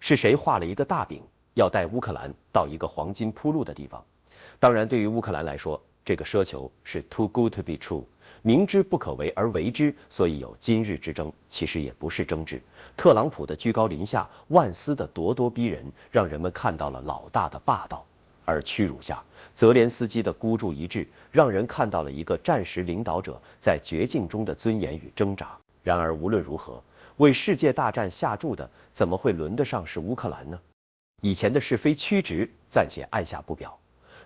是谁画了一个大饼，要带乌克兰到一个黄金铺路的地方？当然，对于乌克兰来说，这个奢求是 too good to be true， 明知不可为而为之，所以有今日之争。其实也不是争执，特朗普的居高临下，万斯的咄咄逼人，让人们看到了老大的霸道；而屈辱下，泽连斯基的孤注一掷，让人看到了一个战时领导者在绝境中的尊严与挣扎。然而无论如何，为世界大战下注的，怎么会轮得上是乌克兰呢？以前的是非曲直暂且按下不表。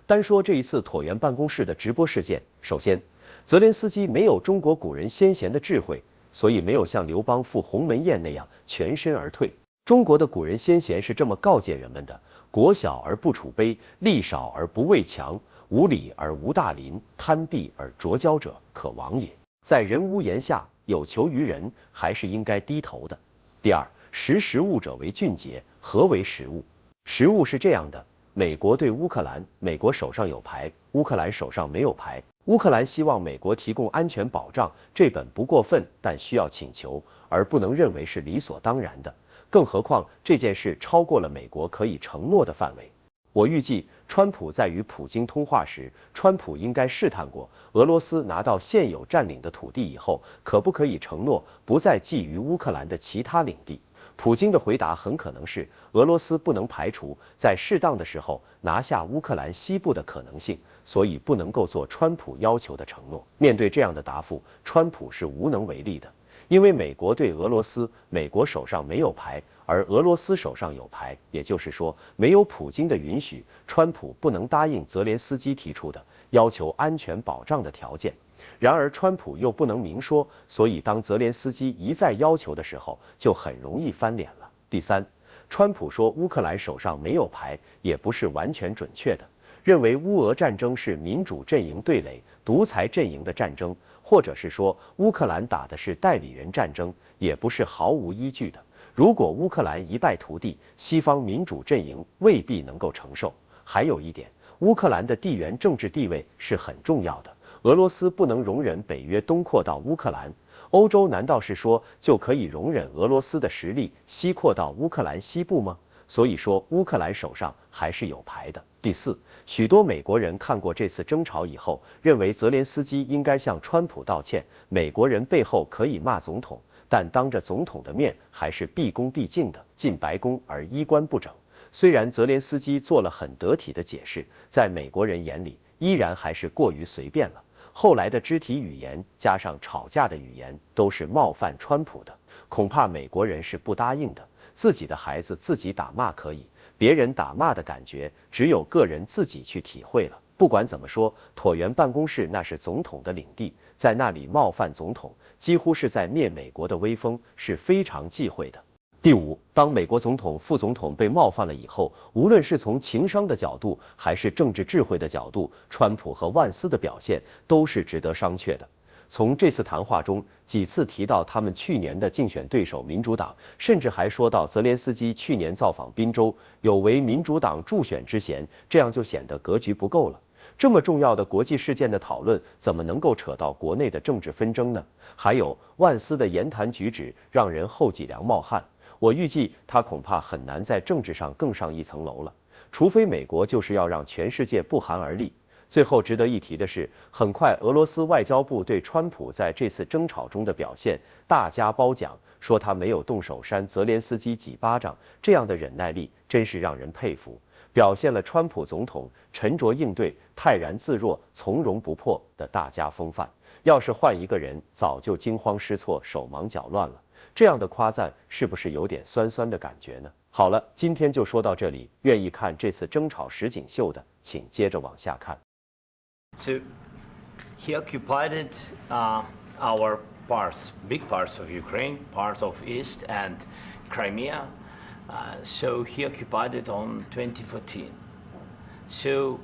单说这一次椭圆办公室的直播事件，首先，泽连斯基没有中国古人先贤的智慧，所以没有像刘邦赴鸿门宴那样全身而退。中国的古人先贤是这么告诫人们的：国小而不处卑，力少而不畏强，无礼而无大邻，贪鄙而拙交者，可亡也。在人无言下，有求于人，还是应该低头的。第二，识时务者为俊杰。何为时务？时务是这样的。美国对乌克兰，美国手上有牌，乌克兰手上没有牌。乌克兰希望美国提供安全保障，这本不过分，但需要请求，而不能认为是理所当然的。更何况这件事超过了美国可以承诺的范围。我预计，川普在与普京通话时，川普应该试探过，俄罗斯拿到现有占领的土地以后，可不可以承诺不再觊觎乌克兰的其他领地。普京的回答很可能是，俄罗斯不能排除在适当的时候拿下乌克兰西部的可能性，所以不能够做川普要求的承诺。面对这样的答复，川普是无能为力的，因为美国对俄罗斯，美国手上没有牌，而俄罗斯手上有牌，也就是说，没有普京的允许，川普不能答应泽连斯基提出的要求安全保障的条件。然而川普又不能明说，所以当泽连斯基一再要求的时候，就很容易翻脸了。第三，川普说乌克兰手上没有牌，也不是完全准确的。认为乌俄战争是民主阵营对垒独裁阵营的战争，或者是说乌克兰打的是代理人战争，也不是毫无依据的。如果乌克兰一败涂地，西方民主阵营未必能够承受。还有一点，乌克兰的地缘政治地位是很重要的。俄罗斯不能容忍北约东扩到乌克兰，欧洲难道是说就可以容忍俄罗斯的实力西扩到乌克兰西部吗？所以说乌克兰手上还是有牌的。第四，许多美国人看过这次争吵以后，认为泽连斯基应该向川普道歉。美国人背后可以骂总统，但当着总统的面还是毕恭毕敬的进白宫而衣冠不整。虽然泽连斯基做了很得体的解释，在美国人眼里依然还是过于随便了。后来的肢体语言加上吵架的语言都是冒犯川普的，恐怕美国人是不答应的。自己的孩子自己打骂可以，别人打骂的感觉只有个人自己去体会了。不管怎么说，椭圆办公室那是总统的领地，在那里冒犯总统，几乎是在灭美国的威风，是非常忌讳的。第五，当美国总统、副总统被冒犯了以后，无论是从情商的角度，还是政治智慧的角度，川普和万斯的表现都是值得商榷的。从这次谈话中，几次提到他们去年的竞选对手民主党，甚至还说到泽连斯基去年造访宾州，有违民主党助选之嫌，这样就显得格局不够了。这么重要的国际事件的讨论，怎么能够扯到国内的政治纷争呢？还有万斯的言谈举止，让人后脊梁冒汗。我预计他恐怕很难在政治上更上一层楼了，除非美国就是要让全世界不寒而栗。最后值得一提的是，很快俄罗斯外交部对川普在这次争吵中的表现大加褒奖，说他没有动手扇泽连斯基几巴掌，这样的忍耐力真是让人佩服，表现了川普总统沉着应对、泰然自若、从容不迫的大家风范。要是换一个人，早就惊慌失措、手忙脚乱了。这样的夸赞是不是有点酸酸的感觉呢？好了，今天就说到这里。愿意看这次争吵实景秀的，请接着往下看。So he occupied our parts, big parts of Ukraine, part of East and Crimea. So he occupied it on 2014. So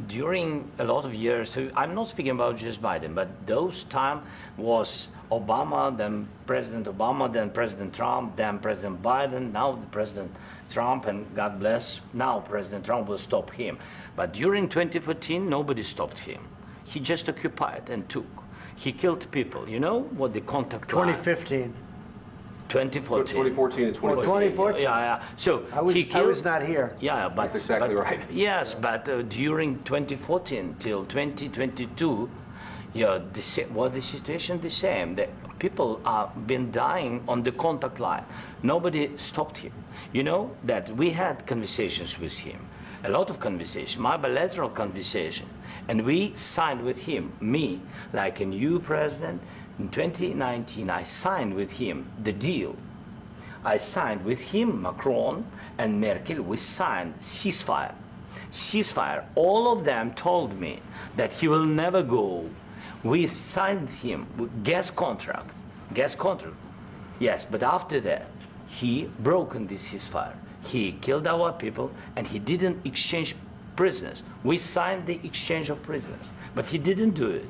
during a lot of years, so I'm not speaking about just Biden, but those time was Obama, then President Obama, then President Trump, then President Biden, now the President Trump, and God bless, now President Trump will stop him. But during 2014, nobody stopped him. He just occupied and took. He killed people. You know what the contact line? 2015. 2014. 2014 and 2015. 2014. Yeah. So I was, he killed. I was not here. Yeah, but That's exactly but, right. Yes, but during 2014 till 2022, yeah, the situation the same. The people have been dying on the contact line. Nobody stopped him. You know that we had conversations with him, a lot of conversation, my bilateral conversation, and we signed with him, me, like a new president. In 2019, I signed with him the deal. I signed with him, Macron and Merkel, we signed ceasefire. Ceasefire. All of them told me that he will never go. We signed him with gas contract. Yes, but after that, he broken this ceasefire. He killed our people and he didn't exchange prisoners. We signed the exchange of prisoners, but he didn't do it.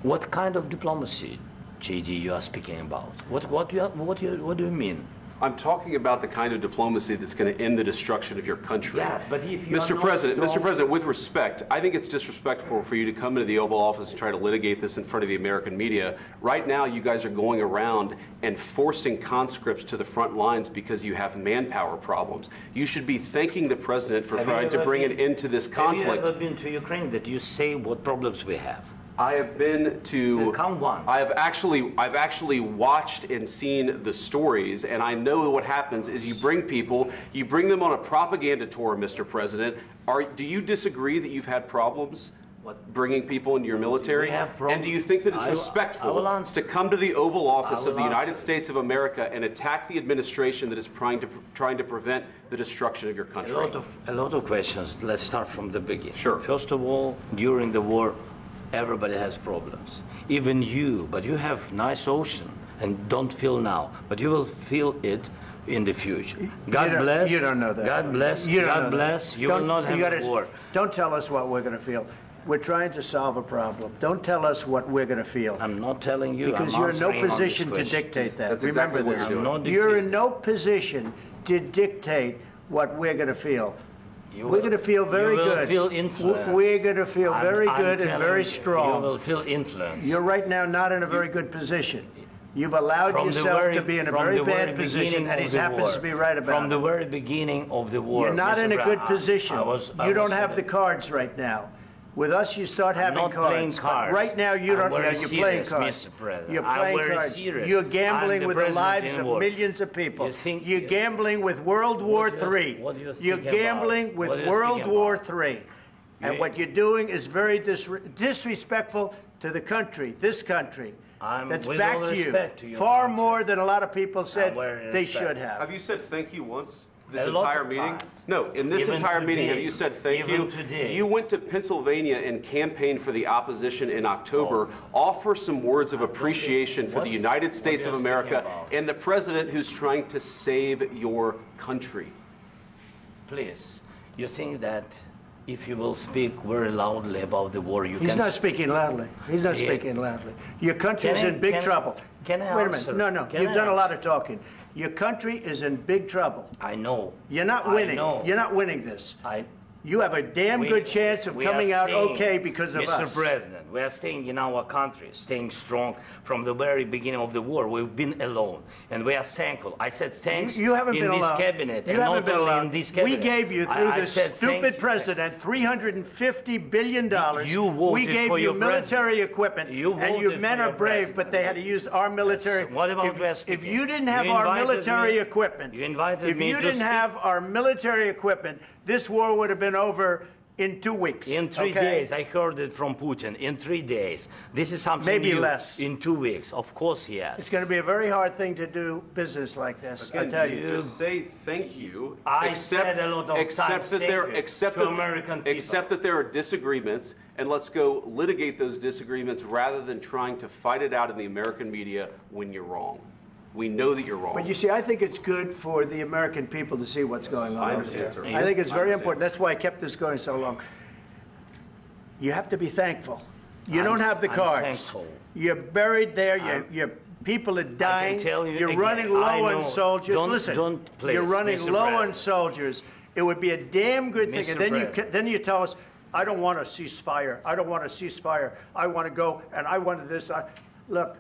What kind of diplomacy, JD, you are speaking about? What do you mean? I'm talking about the kind of diplomacy that's going to end the destruction of your country. Yes, but if you Mr. are President, not Mr. President, with respect, I think it's disrespectful for you to come into the Oval Office and try to litigate this in front of the American media. Right now, you guys are going around and forcing conscripts to the front lines because you have manpower problems. You should be thanking the President for trying to bring an end to this conflict. Have you ever been to Ukraine that you say what problems we have? I have been to. Count one. I've actually watched and seen the stories, and I know what happens is you bring people, you bring them on a propaganda tour, Mr. President. Do you disagree that you've had problems bringing people into your military? We have problems. And do you think that it's respectful to come to the Oval Office of the United States of America and attack the administration that is trying to prevent the destruction of your country? A lot of questions. Let's start from the beginning. Sure. First of all, during the war, everybody has problems. Even you, but you have nice ocean and don't feel now, but you will feel it in the future. God bless. You don't know that. God bless. You don't God know bless. that. You will not have a war. Don't tell us what we're going to feel. We're trying to solve a problem. Don't tell us what we're going to feel. I'm not telling you. Because I'm you're in no answering on this position to question. dictate that. That's Remember exactly what this. you're doing. I'm not You're in dictating. no position to dictate what we're going to feel. You We're will- going to feel very you will good. feel influenced. We're going to feel very I'm good and telling very you, strong. You will feel influence. You're right now not in a very good position. You've allowed From the yourself very- to be in a from very the bad very position, beginning and he of the happens war. to be right about From the it. very beginning of the war. You're not Mr. in a Brown, good position. I You was don't have the saying- cards right now. With us, you start having not playing cards. But cards. right now, you don't. I'm very You're playing serious, cards. Mr. President. You're I'm playing very cards. serious. You're I'm gambling the with the president lives in of war. millions of people. You think- You're gambling with World War What do you- III. what do you You're think about? gambling with What do you World think War about? III. And You- what you're doing is very disrespectful to the country, this country. That's with back all to you. respect to your Far country. more than a lot of people said very they respect. should have. Have you said thank you once this A lot entire of meeting? times. No, in this Even entire meeting, have today. you said thank Even you? today. You went to Pennsylvania and campaigned for the opposition in October. Offer some words of appreciation for what- the United what States are of you America speaking about? and the president who's trying to save your country. Please, you think that if you will speak very loudly about the war, you He's can... not speaking loudly. He's not Yeah. speaking loudly. Your country Can is I- in big can- trouble. can I Wait a answer? minute. No, Can you've I done a lot answer? of talking. Your country is in big trouble. I know. You're not I winning. know. You're not winning this. I... You have a damn good chance of we are coming out staying, okay because of Mr. us. President, we are staying in our country, staying strong from the very beginning of the war. We've been alone, and we are thankful. I said thanks You haven't in been this alone. cabinet, You and haven't not been only alone. in this We cabinet. gave you, through I this said thank stupid you. president, $350 billion. You voted we gave for you your military president. equipment, You and voted your for men your are brave, president. but they had to use our military. Yes. What about if, West if Speaking? you didn't have You our invited military me- equipment, you invited if me you to didn't speak. have our military equipment, this war would have been over in 2 weeks. In 3 okay? days, I heard it from Putin. In 3 days, this is something Maybe new. less. In 2 weeks, of course, yes. It's going to be a very hard thing to do business like this. I Again, tell you. just say thank you. I said a lot of except times that thank there, you except to that, American people. except that there are disagreements, and let's go litigate those disagreements rather than trying to fight it out in the American media when you're wrong. We know that you're wrong. But you see, I think it's good for the American people to see what's going on I over understand, there. sir. I think it's I very understand. important. That's why I kept this going so long. You have to be thankful. You I'm- don't have the I'm cards. thankful. You're buried there. Your people are dying. tell you You're again, running I low know. on soldiers. Don't- Listen, don't, please, you're running Mr. low on President. soldiers. It would be a damn good thing. Mr. And then President. then you tell us, I don't want a ceasefire. I don't want a ceasefire. I want to go, and I wanted this. Look,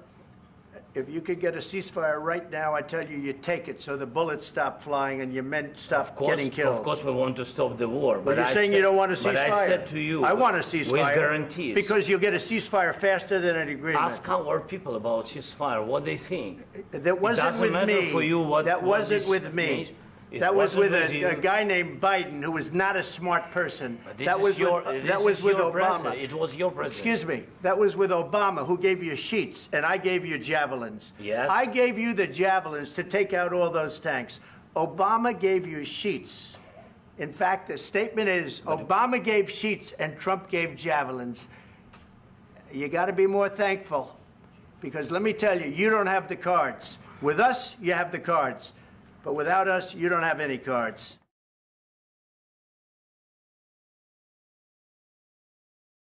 if you could get a ceasefire right now, I tell you, you take it so the bullets stop flying and your men stop getting killed. Of course, we want to stop the war. But you're saying you don't want a ceasefire. But I said to you, I want a ceasefire. With guarantees. Because you'll get a ceasefire faster than an agreement. Ask our people about ceasefire, what they think. That wasn't with me. For you what, that wasn't with me. Means. That was with a guy named Biden, who was not a smart person. That was with Obama. It was your president. Excuse me. That was with Obama, who gave you sheets, and I gave you javelins. Yes. I gave you the javelins to take out all those tanks. Obama gave you sheets. In fact, the statement is Obama gave sheets and Trump gave javelins. You got to be more thankful, because let me tell you, you don't have the cards. With us, you have the cards. But without us, you don't have any cards.